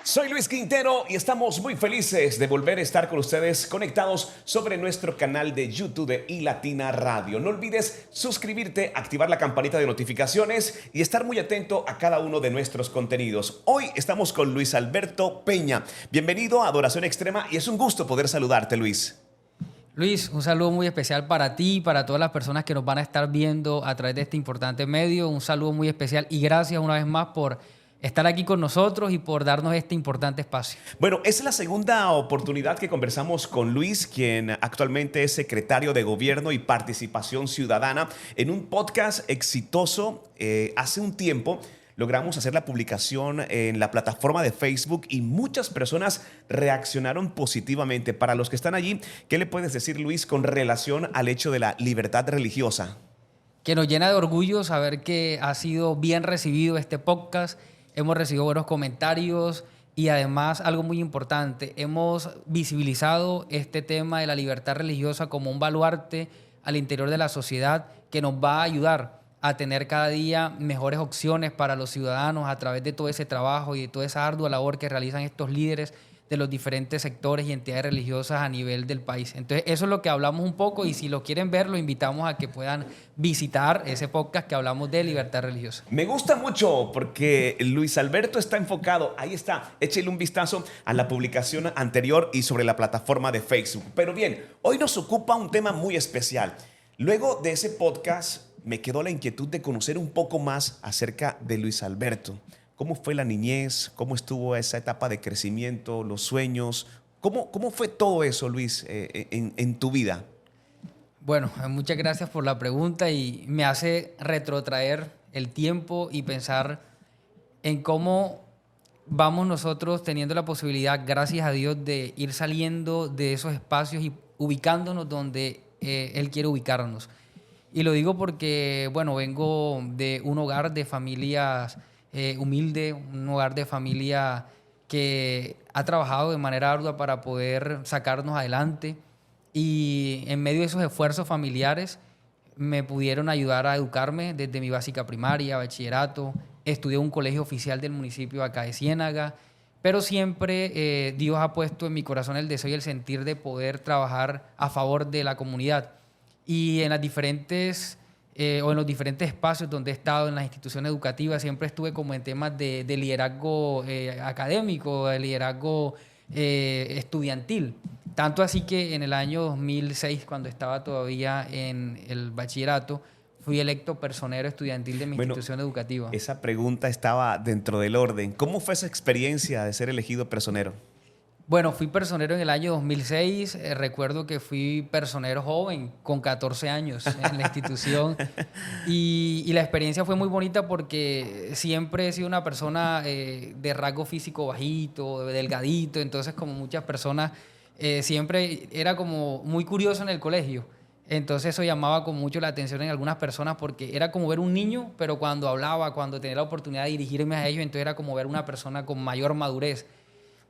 Soy Luis Quintero y estamos muy felices de volver a estar con ustedes conectados sobre nuestro canal de YouTube de iLatina Radio. No olvides suscribirte, activar la campanita de notificaciones y estar muy atento a cada uno de nuestros contenidos. Hoy estamos con Luis Alberto Peña. Bienvenido a Adoración Extrema y es un gusto poder saludarte, Luis. Luis, un saludo muy especial para ti y para todas las personas que nos van a estar viendo a través de este importante medio. Un saludo muy especial y gracias una vez más por estar aquí con nosotros y por darnos este importante espacio. Bueno, es la segunda oportunidad que conversamos con Luis, quien actualmente es secretario de Gobierno y Participación Ciudadana, en un podcast exitoso. Hace un tiempo logramos hacer la publicación en la plataforma de Facebook y muchas personas reaccionaron positivamente. Para los que están allí, ¿qué le puedes decir, Luis, con relación al hecho de la libertad religiosa? Que nos llena de orgullo saber que ha sido bien recibido este podcast. Hemos recibido buenos comentarios y además algo muy importante, hemos visibilizado este tema de la libertad religiosa como un baluarte al interior de la sociedad que nos va a ayudar a tener cada día mejores opciones para los ciudadanos a través de todo ese trabajo y de toda esa ardua labor que realizan estos líderes de los diferentes sectores y entidades religiosas a nivel del país. Entonces, eso es lo que hablamos un poco y si lo quieren ver, lo invitamos a que puedan visitar ese podcast que hablamos de libertad religiosa. Me gusta mucho porque Luis Alberto está enfocado, ahí está, échale un vistazo a la publicación anterior y sobre la plataforma de Facebook. Pero bien, hoy nos ocupa un tema muy especial. Luego de ese podcast me quedó la inquietud de conocer un poco más acerca de Luis Alberto. ¿Cómo fue la niñez? ¿Cómo estuvo esa etapa de crecimiento, los sueños? ¿Cómo fue todo eso, Luis, en tu vida? Bueno, muchas gracias por la pregunta y me hace retrotraer el tiempo y pensar en cómo vamos nosotros teniendo la posibilidad, gracias a Dios, de ir saliendo de esos espacios y ubicándonos donde Él quiere ubicarnos. Y lo digo porque, bueno, vengo de un hogar de familias humilde, un hogar de familia que ha trabajado de manera ardua para poder sacarnos adelante y en medio de esos esfuerzos familiares me pudieron ayudar a educarme desde mi básica primaria, bachillerato, estudié en un colegio oficial del municipio acá de Ciénaga, pero siempre Dios ha puesto en mi corazón el deseo y el sentir de poder trabajar a favor de la comunidad y en las diferentes o en los diferentes espacios donde he estado en las instituciones educativas, siempre estuve como en temas de liderazgo académico, de liderazgo estudiantil. Tanto así que en el año 2006, cuando estaba todavía en el bachillerato, fui electo personero estudiantil de mi institución educativa. Esa pregunta estaba dentro del orden. ¿Cómo fue esa experiencia de ser elegido personero? Bueno, fui personero en el año 2006. Recuerdo que fui personero joven, con 14 años en la institución. Y la experiencia fue muy bonita porque siempre he sido una persona de rasgo físico bajito, delgadito. Entonces, como muchas personas, siempre era como muy curioso en el colegio. Entonces, eso llamaba como mucho la atención en algunas personas porque era como ver un niño, pero cuando hablaba, cuando tenía la oportunidad de dirigirme a ellos, entonces era como ver una persona con mayor madurez.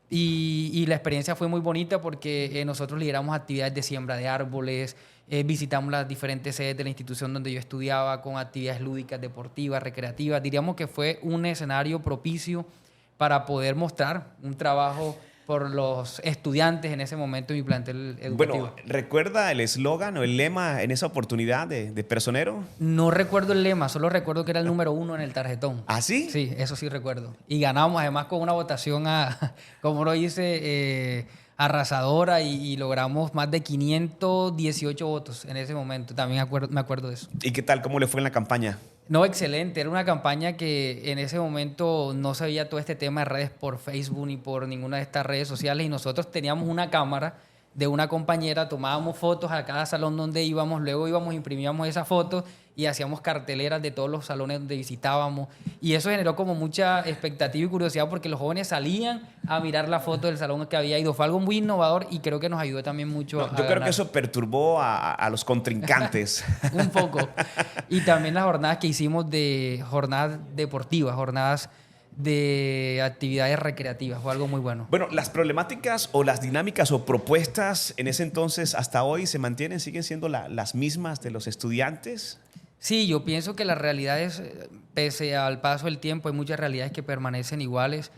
Y la experiencia fue muy bonita porque nosotros lideramos actividades de siembra de árboles, visitamos las diferentes sedes de la institución donde yo estudiaba con actividades lúdicas, deportivas, recreativas. Diríamos que fue un escenario propicio para poder mostrar un trabajo por los estudiantes en ese momento en mi plantel educativo. Bueno, ¿recuerda el eslogan o el lema en esa oportunidad de personero? No recuerdo el lema, solo recuerdo que era el número 1 en el tarjetón. ¿Ah, sí? Sí, eso sí recuerdo. Y ganamos además con una votación, como lo hice, arrasadora y logramos más de 518 votos en ese momento. También me acuerdo de eso. ¿Y qué tal? ¿Cómo le fue en la campaña? No, excelente. Era una campaña que en ese momento no se veía todo este tema de redes por Facebook ni por ninguna de estas redes sociales y nosotros teníamos una cámara de una compañera, tomábamos fotos a cada salón donde íbamos, luego imprimíamos esas fotos y hacíamos carteleras de todos los salones donde visitábamos y eso generó como mucha expectativa y curiosidad porque los jóvenes salían a mirar la foto del salón que había ido. Fue algo muy innovador y creo que nos ayudó también mucho a Yo creo ganar. que eso perturbó a los contrincantes. Un poco. Y también las jornadas que hicimos de jornadas deportivas, jornadas de actividades recreativas, fue algo muy bueno. Bueno, las problemáticas o las dinámicas o propuestas en ese entonces hasta hoy se mantienen, siguen siendo las mismas de los estudiantes. Sí, yo pienso que las realidades, pese al paso del tiempo, hay muchas realidades que permanecen iguales,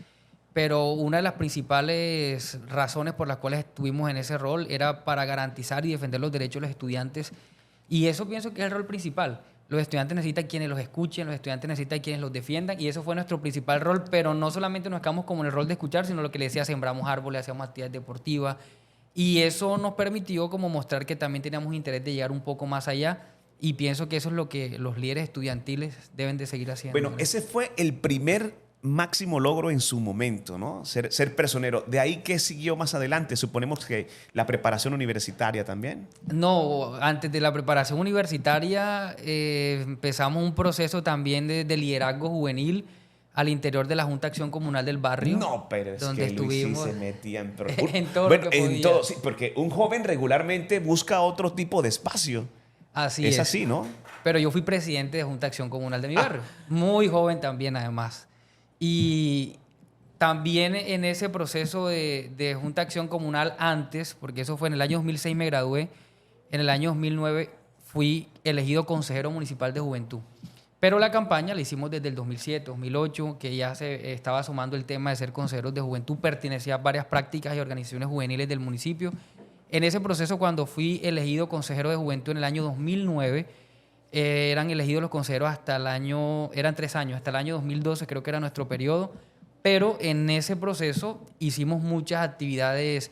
pero una de las principales razones por las cuales estuvimos en ese rol era para garantizar y defender los derechos de los estudiantes, y eso pienso que es el rol principal. Los estudiantes necesitan quienes los escuchen, los estudiantes necesitan quienes los defiendan, y eso fue nuestro principal rol, pero no solamente nos quedamos como en el rol de escuchar, sino lo que le decía, sembramos árboles, hacíamos actividades deportivas, y eso nos permitió como mostrar que también teníamos interés de llegar un poco más allá, y pienso que eso es lo que los líderes estudiantiles deben de seguir haciendo. Bueno, ese fue el primer máximo logro en su momento, ¿no? Ser personero. De ahí, ¿qué siguió más adelante? Suponemos que la preparación universitaria también. No, antes de la preparación universitaria empezamos un proceso también de liderazgo juvenil al interior de la Junta de Acción Comunal del barrio. No, pero es donde que Luis sí estuvimos se metía en... en todo Bueno, lo que en podía. todo, sí, porque un joven regularmente busca otro tipo de espacio. Así Es es. así, ¿no? Pero yo fui presidente de Junta de Acción Comunal de mi barrio. Muy joven también, además. Y también en ese proceso de Junta de Acción Comunal antes, porque eso fue en el año 2006 me gradué, en el año 2009 fui elegido consejero municipal de juventud. Pero la campaña la hicimos desde el 2007, 2008, que ya se estaba sumando el tema de ser consejeros de juventud, pertenecía a varias prácticas y organizaciones juveniles del municipio. En ese proceso, cuando fui elegido consejero de juventud en el año 2009, eran elegidos los consejeros hasta el año, eran 3 años, hasta el año 2012 creo que era nuestro periodo, pero en ese proceso hicimos muchas actividades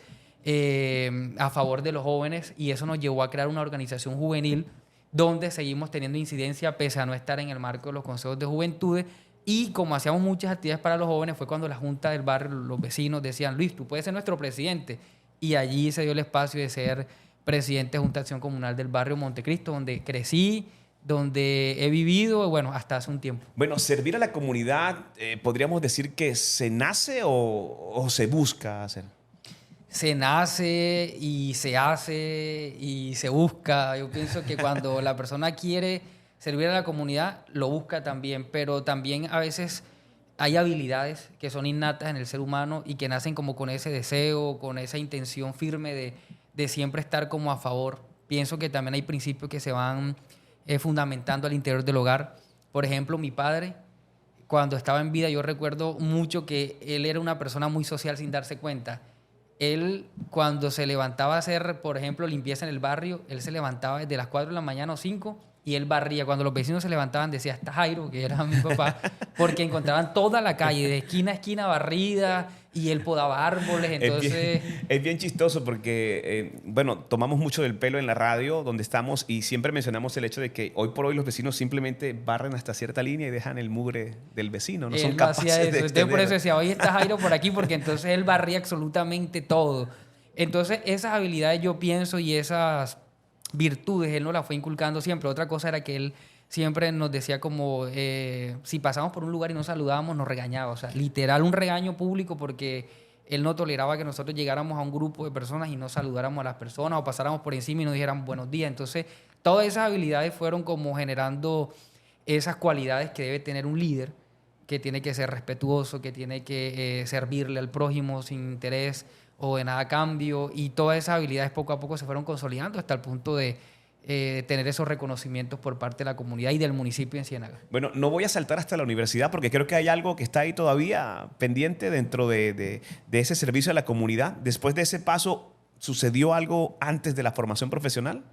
a favor de los jóvenes y eso nos llevó a crear una organización juvenil donde seguimos teniendo incidencia pese a no estar en el marco de los consejos de juventudes. Y como hacíamos muchas actividades para los jóvenes, fue cuando la junta del barrio, los vecinos decían, Luis, tú puedes ser nuestro presidente. Y allí se dio el espacio de ser presidente de Junta de Acción Comunal del barrio Montecristo, donde crecí, donde he vivido, bueno, hasta hace un tiempo. Bueno, servir a la comunidad, ¿podríamos decir que se nace o se busca hacer? Se nace y se hace y se busca. Yo pienso que cuando la persona quiere servir a la comunidad, lo busca también, pero también a veces hay habilidades que son innatas en el ser humano y que nacen como con ese deseo, con esa intención firme de siempre estar como a favor. Pienso que también hay principios que se van fundamentando al interior del hogar. Por ejemplo, mi padre, cuando estaba en vida, yo recuerdo mucho que él era una persona muy social sin darse cuenta. Él, cuando se levantaba a hacer, por ejemplo, limpieza en el barrio, él se levantaba desde las 4 de la mañana o 5 y él barría. Cuando los vecinos se levantaban, decía, está Jairo, que era mi papá, porque encontraban toda la calle, de esquina a esquina barrida, y él podaba árboles, entonces... Es bien chistoso porque, bueno, tomamos mucho del pelo en la radio donde estamos y siempre mencionamos el hecho de que hoy por hoy los vecinos simplemente barren hasta cierta línea y dejan el mugre del vecino, no son Él capaces hacía de eso. Entonces, por extender. eso decía, hoy está Jairo por aquí, porque entonces él barría absolutamente todo. Entonces, esas habilidades yo pienso y esas virtudes él nos las fue inculcando siempre. Otra cosa era que él siempre nos decía como, si pasamos por un lugar y no saludábamos, nos regañaba. O sea, literal un regaño público porque él no toleraba que nosotros llegáramos a un grupo de personas y no saludáramos a las personas o pasáramos por encima y nos dijeran buenos días. Entonces, todas esas habilidades fueron como generando esas cualidades que debe tener un líder, que tiene que ser respetuoso, que tiene que servirle al prójimo sin interés o de nada a cambio, y todas esas habilidades poco a poco se fueron consolidando hasta el punto de tener esos reconocimientos por parte de la comunidad y del municipio en Ciénaga. Bueno, no voy a saltar hasta la universidad porque creo que hay algo que está ahí todavía pendiente dentro de ese servicio a la comunidad. Después de ese paso, ¿sucedió algo antes de la formación profesional?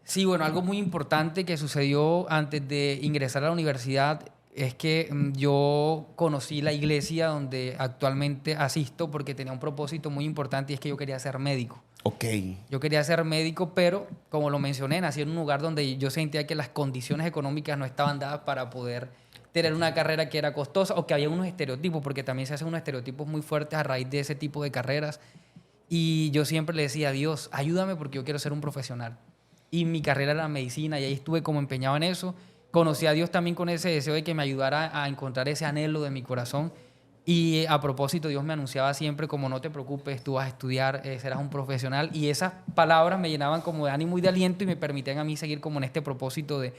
Sí, bueno, algo muy importante que sucedió antes de ingresar a la universidad es que yo conocí la iglesia donde actualmente asisto porque tenía un propósito muy importante y es que yo quería ser médico. Ok. Yo quería ser médico, pero como lo mencioné, nací en un lugar donde yo sentía que las condiciones económicas no estaban dadas para poder tener una carrera que era costosa o que había unos estereotipos, porque también se hacen unos estereotipos muy fuertes a raíz de ese tipo de carreras. Y yo siempre le decía a Dios, ayúdame porque yo quiero ser un profesional. Y mi carrera era medicina y ahí estuve como empeñado en eso. Conocí a Dios también con ese deseo de que me ayudara a encontrar ese anhelo de mi corazón. Y a propósito, Dios me anunciaba siempre como no te preocupes, tú vas a estudiar, serás un profesional. Y esas palabras me llenaban como de ánimo y de aliento y me permitían a mí seguir como en este propósito de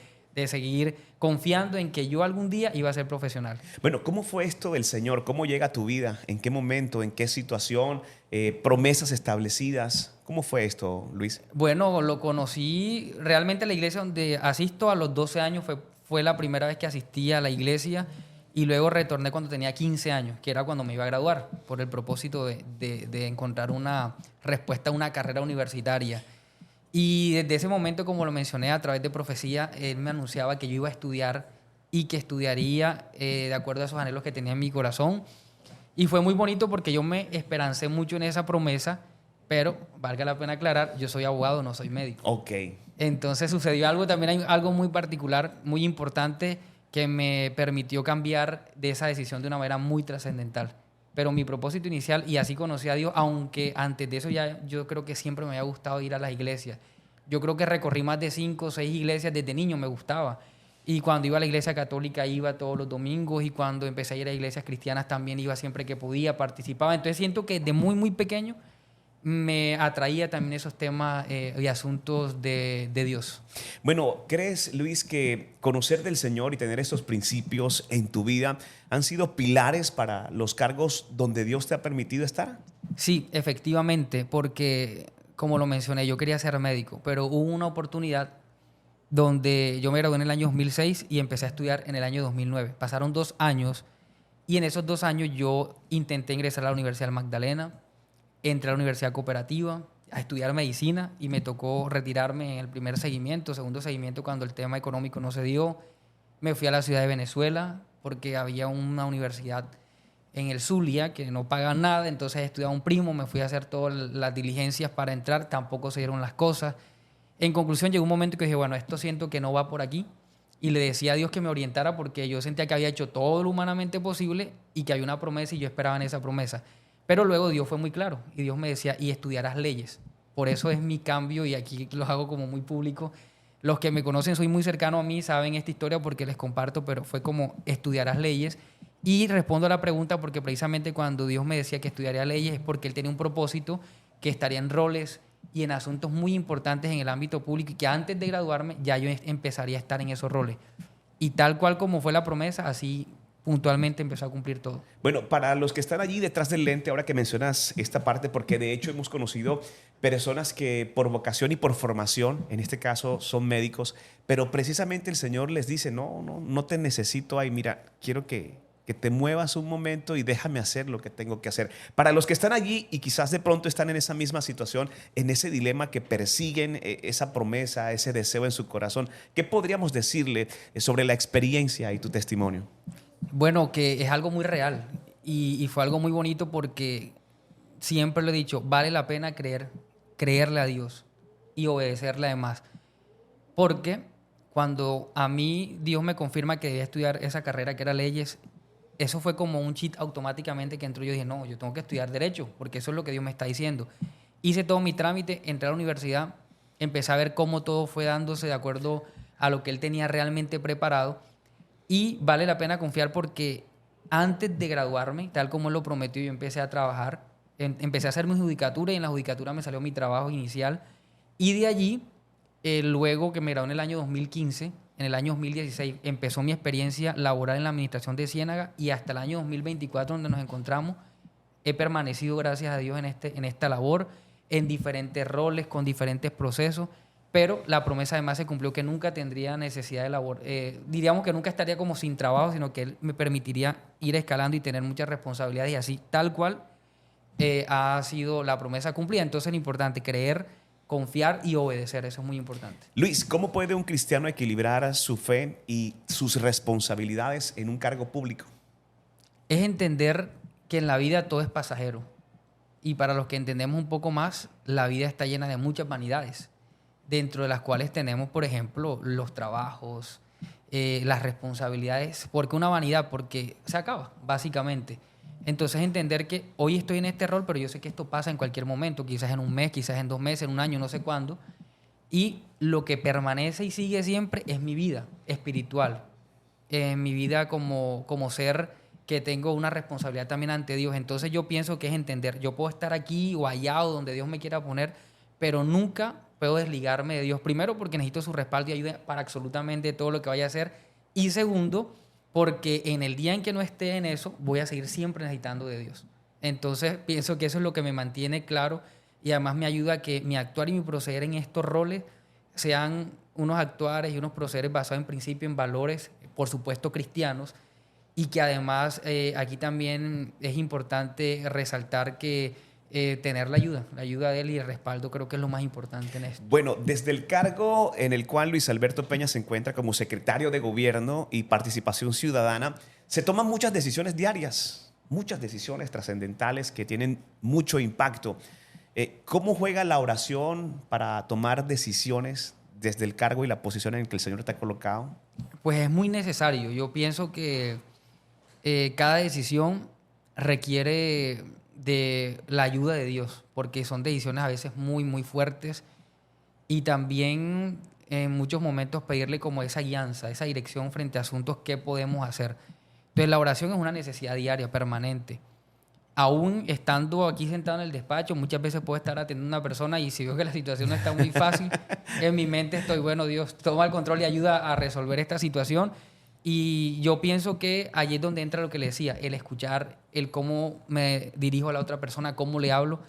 seguir confiando en que yo algún día iba a ser profesional. Bueno, ¿cómo fue esto del Señor? ¿Cómo llega a tu vida? ¿En qué momento? ¿En qué situación? ¿Promesas establecidas? ¿Cómo fue esto, Luis? Bueno, lo conocí realmente a la iglesia donde asisto a los 12 años, fue la primera vez que asistí a la iglesia y luego retorné cuando tenía 15 años, que era cuando me iba a graduar, por el propósito de encontrar una respuesta a una carrera universitaria. Y desde ese momento, como lo mencioné, a través de profecía, él me anunciaba que yo iba a estudiar y que estudiaría de acuerdo a esos anhelos que tenía en mi corazón. Y fue muy bonito porque yo me esperancé mucho en esa promesa, pero, valga la pena aclarar, yo soy abogado, no soy médico. Ok. Entonces sucedió algo, también hay algo muy particular, muy importante, que me permitió cambiar de esa decisión de una manera muy trascendental. Pero mi propósito inicial, y así conocí a Dios, aunque antes de eso ya yo creo que siempre me había gustado ir a las iglesias. Yo creo que recorrí más de 5 o 6 iglesias desde niño, me gustaba. Y cuando iba a la iglesia católica iba todos los domingos y cuando empecé a ir a iglesias cristianas también iba siempre que podía, participaba. Entonces siento que de muy, muy pequeño me atraía también esos temas y asuntos de Dios. Bueno, ¿crees, Luis, que conocer del Señor y tener estos principios en tu vida han sido pilares para los cargos donde Dios te ha permitido estar? Sí, efectivamente, porque como lo mencioné, yo quería ser médico, pero hubo una oportunidad donde yo me gradué en el año 2006 y empecé a estudiar en el año 2009. Pasaron 2 años y en esos 2 años yo intenté ingresar a la Universidad del Magdalena, entré a la Universidad Cooperativa a estudiar medicina y me tocó retirarme en el primer seguimiento, segundo seguimiento cuando el tema económico no se dio. Me fui a la ciudad de Venezuela porque había una universidad en el Zulia que no paga nada, entonces estudiaba un primo, me fui a hacer todas las diligencias para entrar, tampoco se dieron las cosas. En conclusión, llegó un momento que dije, bueno, esto siento que no va por aquí. Y le decía a Dios que me orientara porque yo sentía que había hecho todo lo humanamente posible y que había una promesa y yo esperaba en esa promesa. Pero luego Dios fue muy claro y Dios me decía, y estudiarás leyes. Por eso es mi cambio y aquí lo hago como muy público. Los que me conocen, soy muy cercano a mí, saben esta historia porque les comparto, pero fue como estudiarás leyes. Y respondo a la pregunta porque precisamente cuando Dios me decía que estudiaría leyes es porque Él tenía un propósito que estaría en roles y en asuntos muy importantes en el ámbito público y que antes de graduarme ya yo empezaría a estar en esos roles. Y tal cual como fue la promesa, así puntualmente empezó a cumplir todo. Bueno, para los que están allí detrás del lente, ahora que mencionas esta parte, porque de hecho hemos conocido personas que por vocación y por formación, en este caso son médicos, pero precisamente el Señor les dice, no te necesito ahí, mira, quiero que te muevas un momento y déjame hacer lo que tengo que hacer. Para los que están allí y quizás de pronto están en esa misma situación, en ese dilema que persiguen esa promesa, ese deseo en su corazón, ¿qué podríamos decirle sobre la experiencia y tu testimonio? Bueno, que es algo muy real y fue algo muy bonito porque siempre lo he dicho, vale la pena creerle a Dios y obedecerle además. Porque cuando a mí Dios me confirma que debía estudiar esa carrera que era leyes, eso fue como un cheat automáticamente que entró. Yo dije, no, yo tengo que estudiar derecho porque eso es lo que Dios me está diciendo. Hice todo mi trámite, entré a la universidad, empecé a ver cómo todo fue dándose de acuerdo a lo que Él tenía realmente preparado. Y vale la pena confiar porque antes de graduarme, tal como Él lo prometió, yo empecé a trabajar, empecé a hacer mi judicatura y en la judicatura me salió mi trabajo inicial. Y de allí, luego que me gradué en el año 2015, en el año 2016 empezó mi experiencia laboral en la administración de Ciénaga y hasta el año 2024, donde nos encontramos, he permanecido, gracias a Dios, en esta labor, en diferentes roles, con diferentes procesos. Pero la promesa además se cumplió que nunca tendría necesidad de labor. Diríamos que nunca estaría como sin trabajo, sino que Él me permitiría ir escalando y tener muchas responsabilidades y así, tal cual ha sido la promesa cumplida. Entonces es importante creer, confiar y obedecer. Eso es muy importante. Luis, ¿cómo puede un cristiano equilibrar su fe y sus responsabilidades en un cargo público? Es entender que en la vida todo es pasajero. Y para los que entendemos un poco más, la vida está llena de muchas vanidades, dentro de las cuales tenemos, por ejemplo, los trabajos, las responsabilidades. ¿Por qué una vanidad? Porque se acaba, básicamente. Entonces entender que hoy estoy en este rol, pero yo sé que esto pasa en cualquier momento, quizás en un mes, quizás en 2 meses, en un año, no sé cuándo. Y lo que permanece y sigue siempre es mi vida espiritual, mi vida como ser que tengo una responsabilidad también ante Dios. Entonces yo pienso que es entender, yo puedo estar aquí o allá o donde Dios me quiera poner, pero nunca puedo desligarme de Dios. Primero, porque necesito su respaldo y ayuda para absolutamente todo lo que vaya a hacer. Y segundo, porque en el día en que no esté en eso, voy a seguir siempre necesitando de Dios. Entonces, pienso que eso es lo que me mantiene claro y además me ayuda a que mi actuar y mi proceder en estos roles sean unos actuares y unos procederes basados en principios, en valores, por supuesto cristianos, y que además aquí también es importante resaltar que tener la ayuda de él y el respaldo creo que es lo más importante en esto. Bueno, desde el cargo en el cual Luis Alberto Peña se encuentra como secretario de Gobierno y Participación Ciudadana, se toman muchas decisiones diarias, muchas decisiones trascendentales que tienen mucho impacto. ¿Cómo juega la oración para tomar decisiones desde el cargo y la posición en la que el Señor te ha colocado? Pues es muy necesario. Yo pienso que cada decisión requiere de la ayuda de Dios, porque son decisiones a veces muy, muy fuertes y también en muchos momentos pedirle como esa guianza, esa dirección frente a asuntos que podemos hacer. Entonces la oración es una necesidad diaria, permanente. Aún estando aquí sentado en el despacho, muchas veces puedo estar atendiendo a una persona y si veo que la situación no está muy fácil, en mi mente estoy, bueno, Dios, toma el control y ayuda a resolver esta situación. Y yo pienso que allí es donde entra lo que le decía, el escuchar, el cómo me dirijo a la otra persona, cómo le hablo.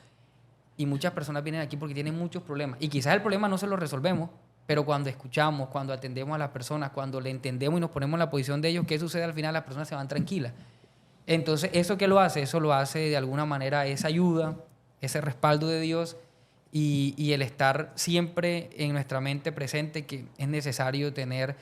Y muchas personas vienen aquí porque tienen muchos problemas. Y quizás el problema no se lo resolvemos, pero cuando escuchamos, cuando atendemos a las personas, cuando le entendemos y nos ponemos en la posición de ellos, ¿qué sucede al final? Las personas se van tranquilas. Entonces, ¿eso qué lo hace? Eso lo hace de alguna manera esa ayuda, ese respaldo de Dios y el estar siempre en nuestra mente presente que es necesario tener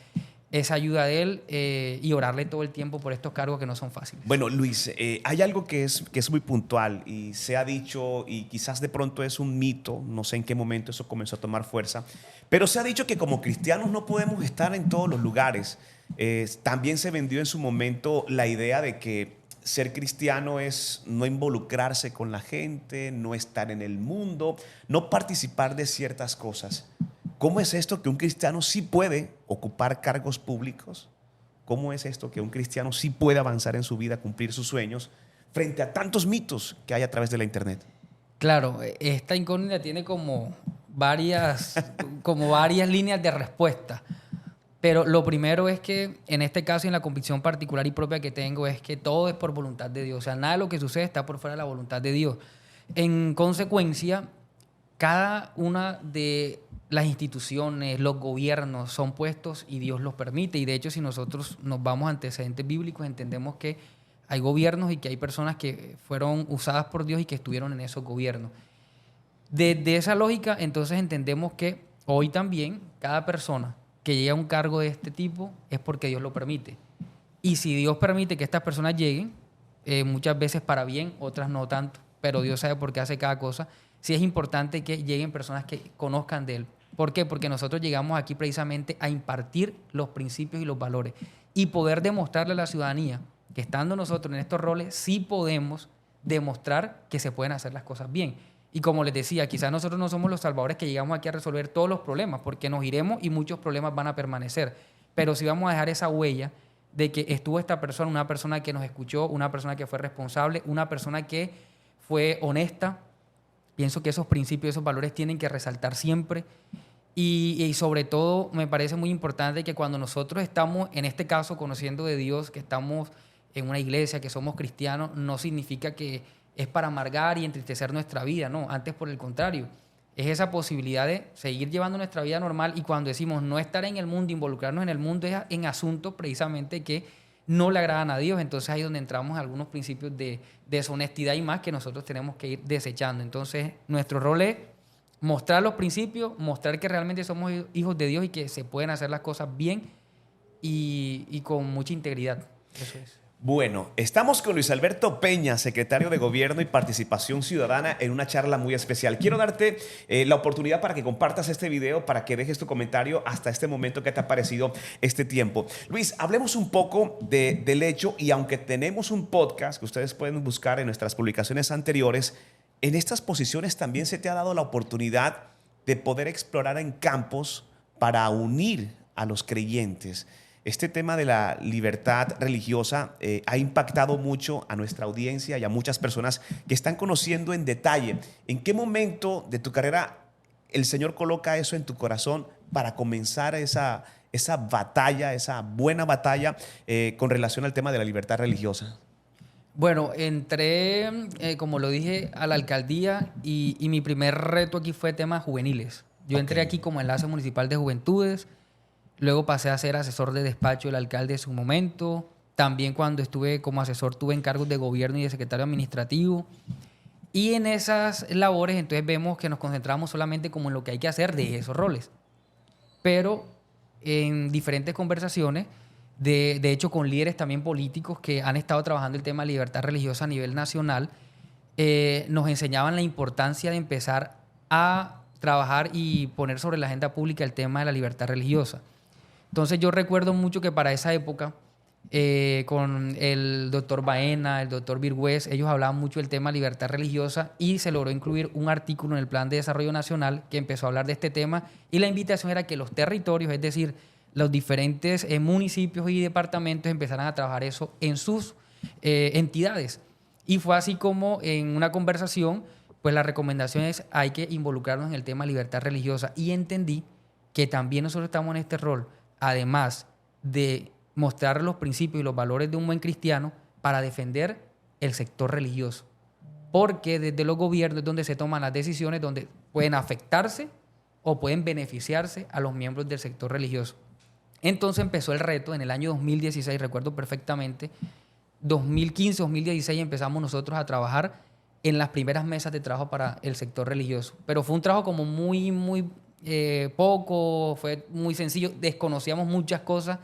esa ayuda de Él y orarle todo el tiempo por estos cargos que no son fáciles. Bueno, Luis, hay algo que es muy puntual y se ha dicho, y quizás de pronto es un mito, no sé en qué momento eso comenzó a tomar fuerza, pero se ha dicho que como cristianos no podemos estar en todos los lugares. También se vendió en su momento la idea de que ser cristiano es no involucrarse con la gente, no estar en el mundo, no participar de ciertas cosas. ¿Cómo es esto que un cristiano sí puede ocupar cargos públicos? ¿Cómo es esto que un cristiano sí puede avanzar en su vida, cumplir sus sueños, frente a tantos mitos que hay a través de la internet? Claro, esta incógnita tiene como varias líneas de respuesta. Pero lo primero es que en este caso, en la convicción particular y propia que tengo, es que todo es por voluntad de Dios. O sea, nada de lo que sucede está por fuera de la voluntad de Dios. En consecuencia, cada una de las instituciones, los gobiernos son puestos y Dios los permite. Y de hecho, si nosotros nos vamos a antecedentes bíblicos, entendemos que hay gobiernos y que hay personas que fueron usadas por Dios y que estuvieron en esos gobiernos. Desde esa lógica, entonces entendemos que hoy también cada persona que llegue a un cargo de este tipo es porque Dios lo permite. Y si Dios permite que estas personas lleguen, muchas veces para bien, otras no tanto, pero Dios sabe por qué hace cada cosa, sí es importante que lleguen personas que conozcan de Él. ¿Por qué? Porque nosotros llegamos aquí precisamente a impartir los principios y los valores y poder demostrarle a la ciudadanía que estando nosotros en estos roles sí podemos demostrar que se pueden hacer las cosas bien. Y como les decía, quizás nosotros no somos los salvadores que llegamos aquí a resolver todos los problemas, porque nos iremos y muchos problemas van a permanecer. Pero sí vamos a dejar esa huella de que estuvo esta persona, una persona que nos escuchó, una persona que fue responsable, una persona que fue honesta. Pienso que esos principios, esos valores tienen que resaltar siempre. Y sobre todo me parece muy importante que cuando nosotros estamos, en este caso, conociendo de Dios, que estamos en una iglesia, que somos cristianos, no significa que es para amargar y entristecer nuestra vida, no, antes por el contrario, es esa posibilidad de seguir llevando nuestra vida normal y cuando decimos no estar en el mundo, involucrarnos en el mundo es en asuntos precisamente que no le agradan a Dios, entonces ahí es donde entramos algunos principios de deshonestidad y más que nosotros tenemos que ir desechando. Entonces nuestro rol es mostrar los principios, mostrar que realmente somos hijos de Dios y que se pueden hacer las cosas bien y con mucha integridad. Eso es. Bueno, estamos con Luis Alberto Peña, secretario de Gobierno y Participación Ciudadana, en una charla muy especial. Quiero darte la oportunidad para que compartas este video, para que dejes tu comentario hasta este momento que te ha parecido este tiempo. Luis, hablemos un poco del hecho, y aunque tenemos un podcast que ustedes pueden buscar en nuestras publicaciones anteriores, en estas posiciones también se te ha dado la oportunidad de poder explorar en campos para unir a los creyentes. Este tema de la libertad religiosa ha impactado mucho a nuestra audiencia y a muchas personas que están conociendo en detalle. ¿En qué momento de tu carrera el Señor coloca eso en tu corazón para comenzar esa batalla, esa buena batalla con relación al tema de la libertad religiosa? Bueno, entré, como lo dije, a la alcaldía y mi primer reto aquí fue temas juveniles. Yo Ok. entré aquí como enlace municipal de juventudes, luego pasé a ser asesor de despacho del alcalde en su momento. También cuando estuve como asesor tuve encargos de gobierno y de secretario administrativo. Y en esas labores entonces vemos que nos concentramos solamente como en lo que hay que hacer de esos roles. Pero en diferentes conversaciones, de hecho con líderes también políticos que han estado trabajando el tema de libertad religiosa a nivel nacional, nos enseñaban la importancia de empezar a trabajar y poner sobre la agenda pública el tema de la libertad religiosa. Entonces yo recuerdo mucho que para esa época, con el doctor Baena, el doctor Virgüez, ellos hablaban mucho del tema libertad religiosa y se logró incluir un artículo en el Plan de Desarrollo Nacional que empezó a hablar de este tema y la invitación era que los territorios, es decir, los diferentes municipios y departamentos empezaran a trabajar eso en sus entidades. Y fue así como en una conversación, pues la recomendación es hay que involucrarnos en el tema libertad religiosa y entendí que también nosotros estamos en este rol, además de mostrar los principios y los valores de un buen cristiano para defender el sector religioso. Porque desde los gobiernos es donde se toman las decisiones, donde pueden afectarse o pueden beneficiarse a los miembros del sector religioso. Entonces empezó el reto en el año 2016, recuerdo perfectamente, 2015, 2016 empezamos nosotros a trabajar en las primeras mesas de trabajo para el sector religioso. Pero fue un trabajo como muy poco, fue muy sencillo, desconocíamos muchas cosas,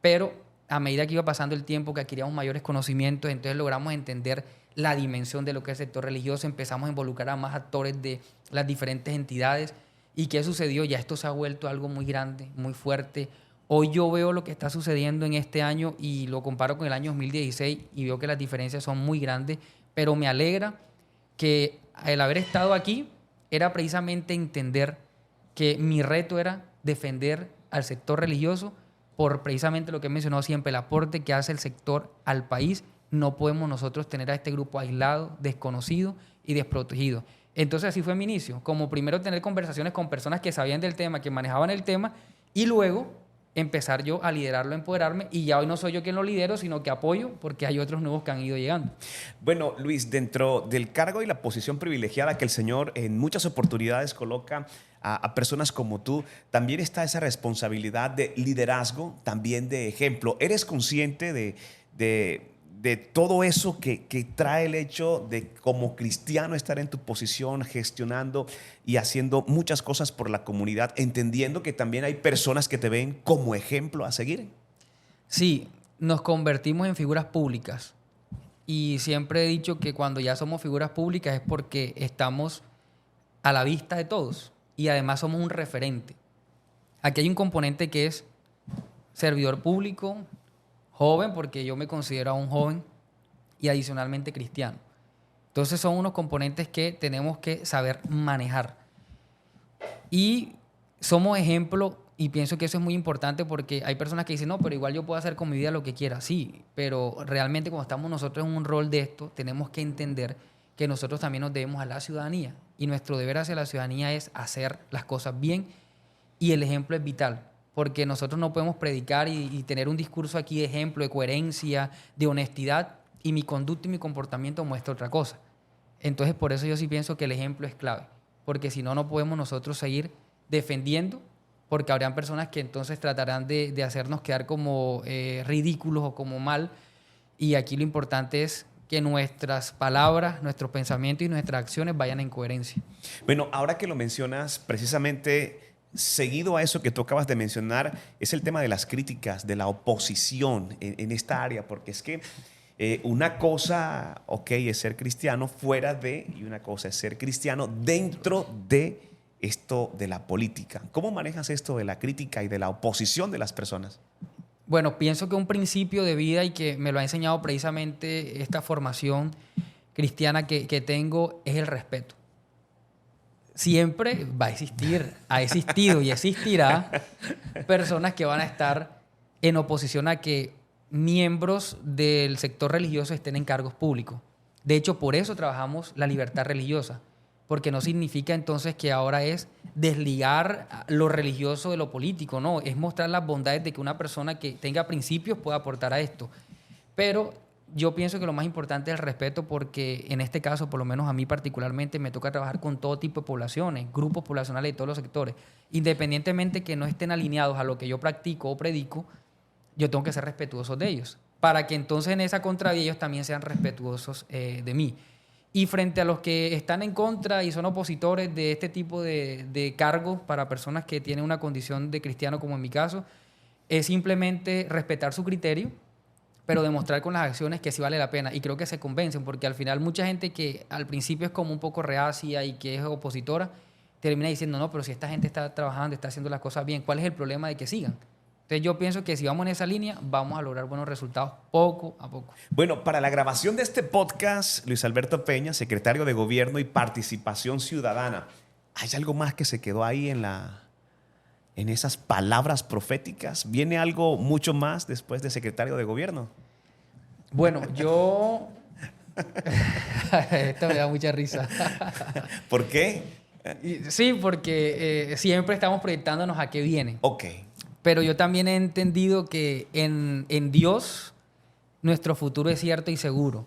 pero a medida que iba pasando el tiempo, que adquiríamos mayores conocimientos, entonces logramos entender la dimensión de lo que es el sector religioso, empezamos a involucrar a más actores de las diferentes entidades. ¿Y qué sucedió? Ya esto se ha vuelto algo muy grande, muy fuerte. Hoy yo veo lo que está sucediendo en este año y lo comparo con el año 2016 y veo que las diferencias son muy grandes, pero me alegra que el haber estado aquí era precisamente entender que mi reto era defender al sector religioso por precisamente lo que he mencionado siempre, el aporte que hace el sector al país. No podemos nosotros tener a este grupo aislado, desconocido y desprotegido. Entonces así fue mi inicio, como primero tener conversaciones con personas que sabían del tema, que manejaban el tema, y luego empezar yo a liderarlo, empoderarme, y ya hoy no soy yo quien lo lidero, sino que apoyo porque hay otros nuevos que han ido llegando. Bueno, Luis, dentro del cargo y la posición privilegiada que el Señor en muchas oportunidades coloca a personas como tú, también está esa responsabilidad de liderazgo, también de ejemplo. ¿Eres consciente de todo eso que trae el hecho de como cristiano estar en tu posición, gestionando y haciendo muchas cosas por la comunidad, entendiendo que también hay personas que te ven como ejemplo a seguir? Sí, nos convertimos en figuras públicas y siempre he dicho que cuando ya somos figuras públicas es porque estamos a la vista de todos y además somos un referente. Aquí hay un componente que es servidor público, joven, porque yo me considero un joven, y adicionalmente cristiano. Entonces son unos componentes que tenemos que saber manejar. Y somos ejemplo, y pienso que eso es muy importante porque hay personas que dicen, no, pero igual yo puedo hacer con mi vida lo que quiera. Sí, pero realmente cuando estamos nosotros en un rol de esto, tenemos que entender que nosotros también nos debemos a la ciudadanía. Y nuestro deber hacia la ciudadanía es hacer las cosas bien, y el ejemplo es vital. Porque nosotros no podemos predicar y tener un discurso aquí de ejemplo, de coherencia, de honestidad, y mi conducta y mi comportamiento muestra otra cosa. Entonces, por eso yo sí pienso que el ejemplo es clave. Porque si no, no podemos nosotros seguir defendiendo, porque habrían personas que entonces tratarán de hacernos quedar como ridículos o como mal. Y aquí lo importante es que nuestras palabras, nuestros pensamientos y nuestras acciones vayan en coherencia. Bueno, ahora que lo mencionas, precisamente seguido a eso que tú acabas de mencionar, es el tema de las críticas, de la oposición en esta área, porque es que una cosa, ok, es ser cristiano fuera de, y una cosa es ser cristiano dentro de esto de la política. ¿Cómo manejas esto de la crítica y de la oposición de las personas? Bueno, pienso que un principio de vida y que me lo ha enseñado precisamente esta formación cristiana que tengo es el respeto. Siempre va a existir, ha existido y existirá personas que van a estar en oposición a que miembros del sector religioso estén en cargos públicos. De hecho, por eso trabajamos la libertad religiosa, porque no significa entonces que ahora es desligar lo religioso de lo político, no, es mostrar las bondades de que una persona que tenga principios pueda aportar a esto. Pero yo pienso que lo más importante es el respeto porque en este caso, por lo menos a mí particularmente, me toca trabajar con todo tipo de poblaciones, grupos poblacionales de todos los sectores. Independientemente que no estén alineados a lo que yo practico o predico, yo tengo que ser respetuoso de ellos, para que entonces en esa contravía ellos también sean respetuosos de mí. Y frente a los que están en contra y son opositores de este tipo de cargos para personas que tienen una condición de cristiano, como en mi caso, es simplemente respetar su criterio, pero demostrar con las acciones que sí vale la pena. Y creo que se convencen, porque al final mucha gente que al principio es como un poco reacia y que es opositora, termina diciendo, no, pero si esta gente está trabajando, está haciendo las cosas bien, ¿cuál es el problema de que sigan? Entonces yo pienso que si vamos en esa línea, vamos a lograr buenos resultados poco a poco. Bueno, para la grabación de este podcast, Luis Alberto Peña, secretario de Gobierno y Participación Ciudadana, ¿hay algo más que se quedó ahí en esas palabras proféticas? ¿Viene algo mucho más después de secretario de Gobierno? Bueno, yo... Esto me da mucha risa. ¿Por qué? Sí, porque siempre estamos proyectándonos a qué viene. Ok. Pero yo también he entendido que en Dios nuestro futuro es cierto y seguro.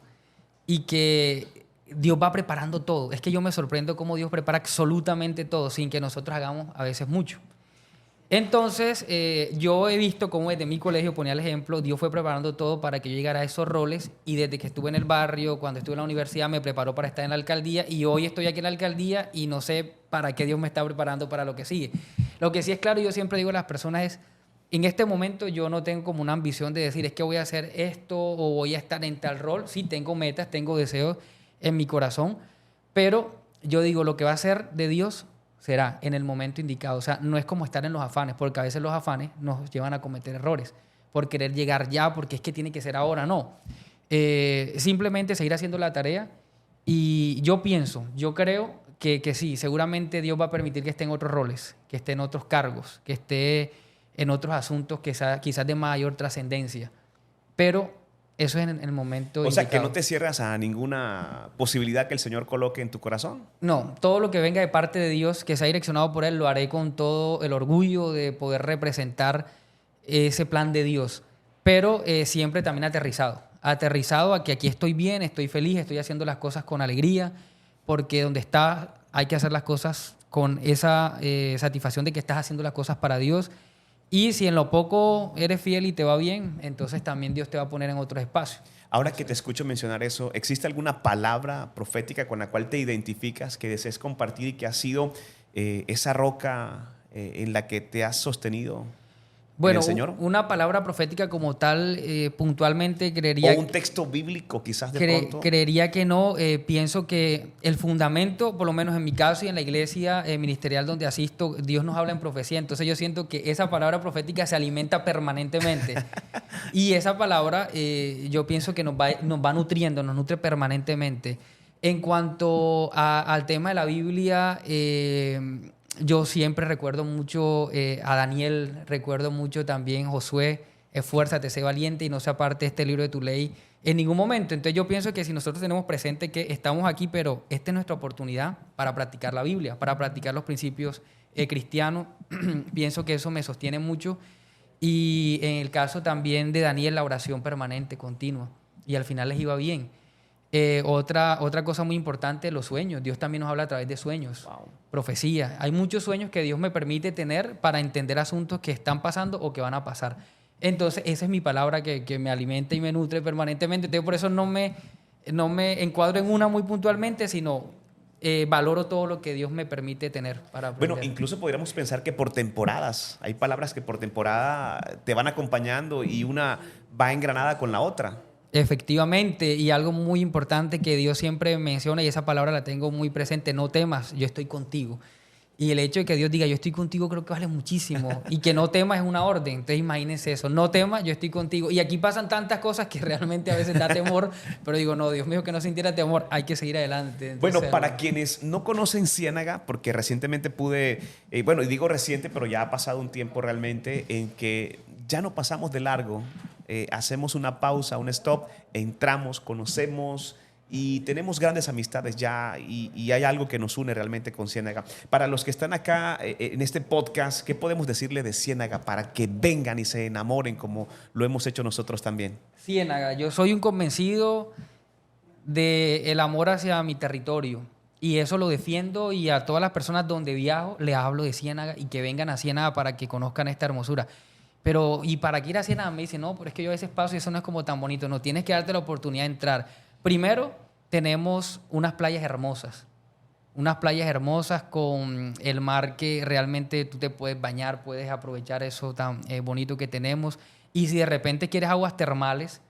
Y que Dios va preparando todo. Es que yo me sorprendo cómo Dios prepara absolutamente todo sin que nosotros hagamos a veces mucho. Entonces, yo he visto cómo desde mi colegio, ponía el ejemplo, Dios fue preparando todo para que yo llegara a esos roles y desde que estuve en el barrio, cuando estuve en la universidad, me preparó para estar en la alcaldía y hoy estoy aquí en la alcaldía y no sé para qué Dios me está preparando para lo que sigue. Lo que sí es claro, yo siempre digo a las personas es, en este momento yo no tengo como una ambición de decir es que voy a hacer esto o voy a estar en tal rol. Sí, tengo metas, tengo deseos en mi corazón, pero yo digo lo que va a ser de Dios será en el momento indicado. O sea, no es como estar en los afanes, porque a veces los afanes nos llevan a cometer errores por querer llegar ya, porque es que tiene que ser ahora. No. Simplemente seguir haciendo la tarea y yo pienso, yo creo que sí, seguramente Dios va a permitir que esté en otros roles, que esté en otros cargos, que esté en otros asuntos quizás de mayor trascendencia. Pero eso es en el momento O sea, indicado. que no te cierras a ninguna posibilidad que el Señor coloque en tu corazón. No, todo lo que venga de parte de Dios, que sea direccionado por Él, lo haré con todo el orgullo de poder representar ese plan de Dios. Pero siempre también aterrizado. Aterrizado a que aquí estoy bien, estoy feliz, estoy haciendo las cosas con alegría, porque donde estás hay que hacer las cosas con esa satisfacción de que estás haciendo las cosas para Dios. Y si en lo poco eres fiel y te va bien, entonces también Dios te va a poner en otros espacios. Ahora que te escucho mencionar eso, ¿existe alguna palabra profética con la cual te identificas, que desees compartir y que ha sido esa roca en la que te has sostenido Bueno, en el Señor? una palabra profética como tal, puntualmente creería... O un texto bíblico quizás de pronto. Creería que no. Pienso que el fundamento, por lo menos en mi caso y en la iglesia ministerial donde asisto, Dios nos habla en profecía. Entonces yo siento que esa palabra profética se alimenta permanentemente. Y esa palabra yo pienso que nos va nutriendo, nos nutre permanentemente. En cuanto al tema de la Biblia... yo siempre recuerdo mucho a Daniel, recuerdo mucho también Josué, esfuérzate, sé valiente y no se aparte este libro de tu ley en ningún momento. Entonces yo pienso que si nosotros tenemos presente que estamos aquí, pero esta es nuestra oportunidad para practicar la Biblia, para practicar los principios cristianos, pienso que eso me sostiene mucho. Y en el caso también de Daniel, la oración permanente, continua. Y al final les iba bien. Otra cosa muy importante, los sueños. Dios también nos habla a través de sueños, Wow. profecía. Hay muchos sueños que Dios me permite tener para entender asuntos que están pasando o que van a pasar. Entonces, esa es mi palabra que me alimenta y me nutre permanentemente. Entonces, por eso no me encuadro en una muy puntualmente, sino valoro todo lo que Dios me permite tener para aprender. Bueno, incluso podríamos pensar que por temporadas, hay palabras que por temporada te van acompañando y una va engranada con la otra. Efectivamente, y algo muy importante que Dios siempre menciona, y esa palabra la tengo muy presente, no temas, yo estoy contigo. Y el hecho de que Dios diga, yo estoy contigo, creo que vale muchísimo. Y que no temas es una orden. Entonces imagínense eso, no temas, yo estoy contigo. Y aquí pasan tantas cosas que realmente a veces da temor, pero digo, no, Dios mío, que no sintiera temor, hay que seguir adelante. Entonces, Bueno, para quienes no conocen Ciénaga, porque recientemente pude, bueno, y digo reciente, pero ya ha pasado un tiempo realmente en que ya no pasamos de largo, hacemos una pausa, un stop, entramos, conocemos y tenemos grandes amistades ya y hay algo que nos une realmente con Ciénaga. Para los que están acá en este podcast, ¿qué podemos decirle de Ciénaga para que vengan y se enamoren como lo hemos hecho nosotros también? Ciénaga, yo soy un convencido del amor hacia mi territorio y eso lo defiendo, y a todas las personas donde viajo les hablo de Ciénaga y que vengan a Ciénaga para que conozcan esta hermosura. Pero, ¿y para qué ir a Ciénaga? Me dicen, no, pero es que yo a veces paso y eso no es como tan bonito. No, tienes que darte la oportunidad de entrar. Primero, tenemos unas playas hermosas. Unas playas hermosas con el mar que realmente tú te puedes bañar, puedes aprovechar eso tan bonito que tenemos. Y si de repente quieres aguas termales,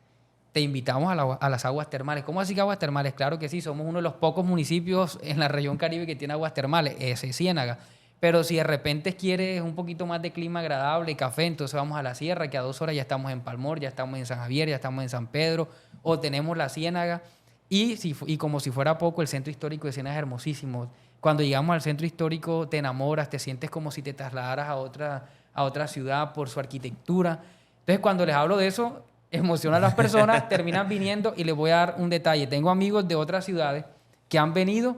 te invitamos a las aguas termales. ¿Cómo así que aguas termales? Claro que sí, somos uno de los pocos municipios en la región Caribe que tiene aguas termales, ese es Ciénaga. Pero si de repente quieres un poquito más de clima agradable, café, entonces vamos a la sierra, que a 2 horas ya estamos en Palmor, ya estamos en San Javier, ya estamos en San Pedro, o tenemos la Ciénaga. Y como si fuera poco, el centro histórico de Ciénaga es hermosísimo. Cuando llegamos al centro histórico te enamoras, te sientes como si te trasladaras a otra ciudad por su arquitectura. Entonces, cuando les hablo de eso, emociona a las personas, terminan viniendo, y les voy a dar un detalle. Tengo amigos de otras ciudades que han venido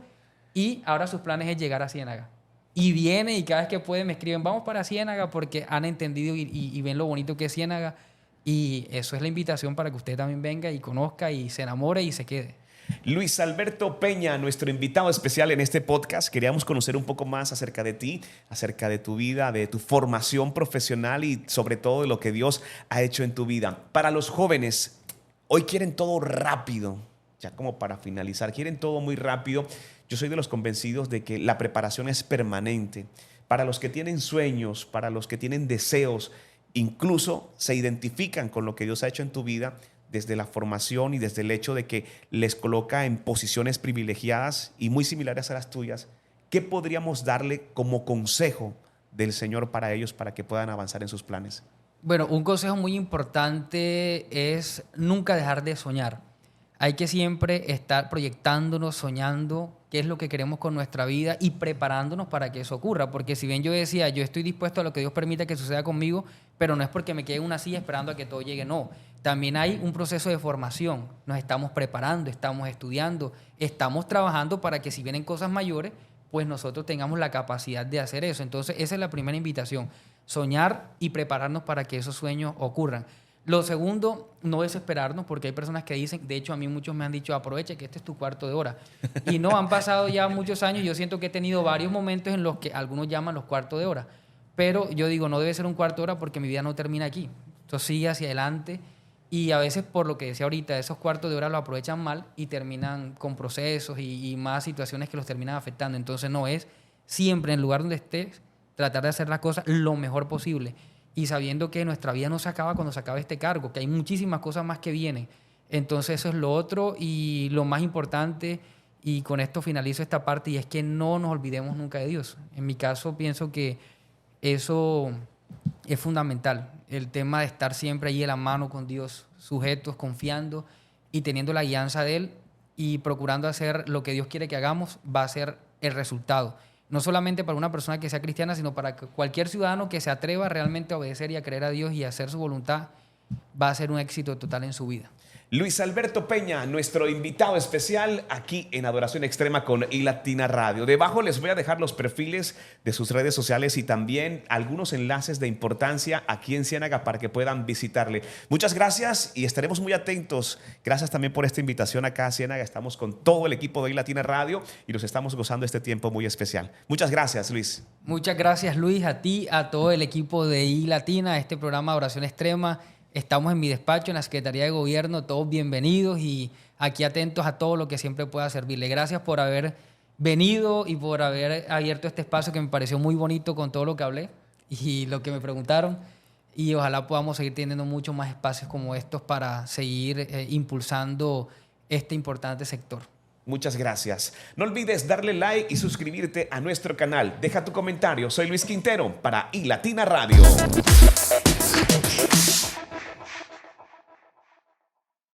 y ahora sus planes es llegar a Ciénaga. Y vienen y cada vez que pueden me escriben, vamos para Ciénaga, porque han entendido y ven lo bonito que es Ciénaga. Y eso es la invitación para que usted también venga y conozca y se enamore y se quede. Luis Alberto Peña, nuestro invitado especial en este podcast. Queríamos conocer un poco más acerca de ti, acerca de tu vida, de tu formación profesional y sobre todo de lo que Dios ha hecho en tu vida. Para los jóvenes, hoy quieren todo rápido, ya como para finalizar, quieren todo muy rápido. Yo soy de los convencidos de que la preparación es permanente. Para los que tienen sueños, para los que tienen deseos, incluso se identifican con lo que Dios ha hecho en tu vida, desde la formación y desde el hecho de que les coloca en posiciones privilegiadas y muy similares a las tuyas, ¿qué podríamos darle como consejo del Señor para ellos para que puedan avanzar en sus planes? Bueno, un consejo muy importante es nunca dejar de soñar. Hay que siempre estar proyectándonos, soñando qué es lo que queremos con nuestra vida y preparándonos para que eso ocurra. Porque si bien yo decía, yo estoy dispuesto a lo que Dios permita que suceda conmigo, pero no es porque me quede en una silla esperando a que todo llegue, no. También hay un proceso de formación. Nos estamos preparando, estamos estudiando, estamos trabajando para que si vienen cosas mayores, pues nosotros tengamos la capacidad de hacer eso. Entonces, esa es la primera invitación. Soñar y prepararnos para que esos sueños ocurran. Lo segundo, no desesperarnos, porque hay personas que dicen, de hecho a mí muchos me han dicho, aprovecha que este es tu cuarto de hora. Y no, han pasado ya muchos años, yo siento que he tenido varios momentos en los que algunos llaman los cuartos de hora, pero yo digo, no debe ser un cuarto de hora porque mi vida no termina aquí. Entonces sigue hacia adelante, y a veces, por lo que decía ahorita, esos cuartos de hora lo aprovechan mal y terminan con procesos y más situaciones que los terminan afectando. Entonces no, es siempre en el lugar donde estés, tratar de hacer las cosas lo mejor posible. Y sabiendo que nuestra vida no se acaba cuando se acabe este cargo, que hay muchísimas cosas más que vienen. Entonces eso es lo otro y lo más importante, y con esto finalizo esta parte, y es que no nos olvidemos nunca de Dios. En mi caso pienso que eso es fundamental, el tema de estar siempre ahí de la mano con Dios, sujetos, confiando y teniendo la guianza de Él y procurando hacer lo que Dios quiere que hagamos, va a ser el resultado. No solamente para una persona que sea cristiana, sino para cualquier ciudadano que se atreva realmente a obedecer y a creer a Dios y a hacer su voluntad, va a ser un éxito total en su vida. Luis Alberto Peña, nuestro invitado especial aquí en Adoración Extrema con iLatina Radio. Debajo les voy a dejar los perfiles de sus redes sociales y también algunos enlaces de importancia aquí en Ciénaga para que puedan visitarle. Muchas gracias y estaremos muy atentos. Gracias también por esta invitación acá a Ciénaga. Estamos con todo el equipo de iLatina Radio y nos estamos gozando este tiempo muy especial. Muchas gracias, Luis. Muchas gracias, Luis, a ti, a todo el equipo de iLatina, este programa de Adoración Extrema. Estamos en mi despacho, en la Secretaría de Gobierno, todos bienvenidos y aquí atentos a todo lo que siempre pueda servirle. Gracias por haber venido y por haber abierto este espacio que me pareció muy bonito con todo lo que hablé y lo que me preguntaron, y ojalá podamos seguir teniendo muchos más espacios como estos para seguir impulsando este importante sector. Muchas gracias. No olvides darle like y suscribirte a nuestro canal. Deja tu comentario. Soy Luis Quintero para iLatina Radio.